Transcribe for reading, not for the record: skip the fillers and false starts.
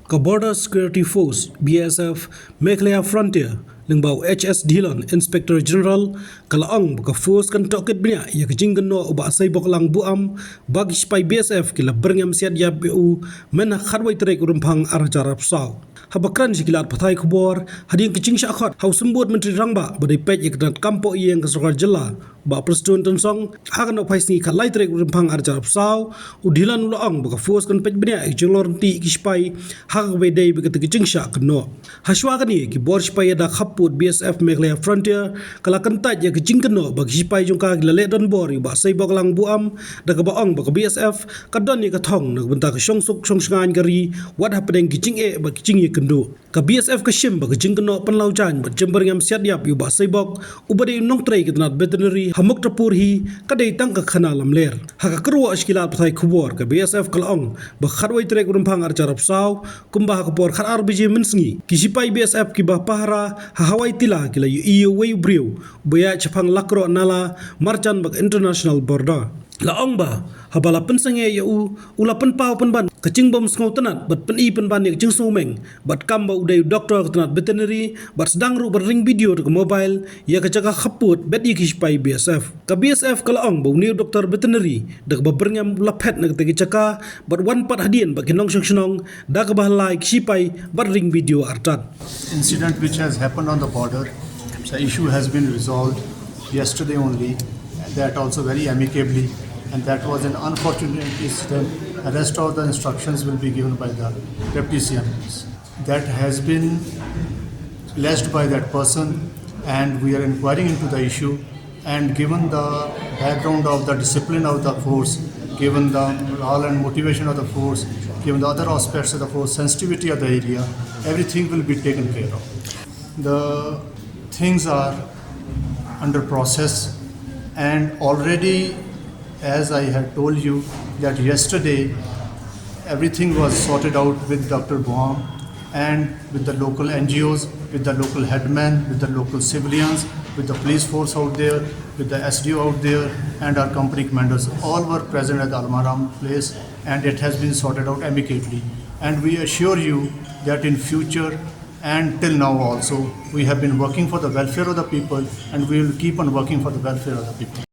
ka Border Security Force BSF Meghalaya Frontier lingbau HS Dillon Inspector General kalaang ka force kan tohkit bniah ya jingkynnoh ba sai bok lang buam bagi spy BSF kila byrngem siat ya bu men khadwai trek rumphang arjarap saw habakran sikilat pathai khubor hading kicing syakhat hau sembut menteri rangba badai pej ikdat kampo yang kesukar jela ba presiden tensong hakan opai sni khalai trek rumphang arjarap saw udilan ulaang ba force kan pej bniah jenglor ti spy hak bedai begitu kicing syak no haswa kan ki bor spy da khaput BSF Meghalaya Frontier kala kentaj ya jingkynnoh bagi spy jungka gilale don bor ba sai bok lang buam da ka baong ba BSF kadon ni ka thong nak benta ka songsuk songsngan gari what happening kicing ba kicing kendo ka BSF ka shim ba jingkynnoh penlau jan ba byrngem siat yap yu ba sai bok ubade nong trai kitnat veterinary hamuk tapur hi kadai tang ka khana lamler ha ka Kyrwoh iskilat pathai khubor ka BSF kalaong ba khadwai trek rumphang arjarap saw kumba ka por khar RBJ mensngi kisipai BSF ki ba pahara ha hawai tila kila yu wei briu boya chapang lakro nala marchan bak international border laong ba habala pensange ya ula penpau penban kacing bom sngau tenat bat peni penban yak jing sumeng bat kamba udai doktor tenat veterinary bat sedang ru berring video ke mobile ya kajaga khaput bet yi kispai BSF ka BSF kalaong bau new doktor veterinary dak ba byrngem lapet nak tegi caka bat wan pat hadien bak kinong shnong da ka bahlai kispai bat ring video artat incident which has happened on the border. The issue has been resolved yesterday only, that also very amicably, and that was an unfortunate incident. The rest of the instructions will be given by the deputy CMs. That has been alleged by that person, and we are inquiring into the issue. And given the background of the discipline of the force, given the morale and motivation of the force, given the other aspects of the force, sensitivity of the area, everything will be taken care of. The things are under process, and already, as I had told you, that yesterday everything was sorted out with Dr. Boam and with the local NGOs, with the local headmen, with the local civilians, with the police force out there, with the SDO out there, and our company commanders. All were present at the Almaram place, and it has been sorted out amicably. And we assure you that in future and till now also, we have been working for the welfare of the people, and we will keep on working for the welfare of the people.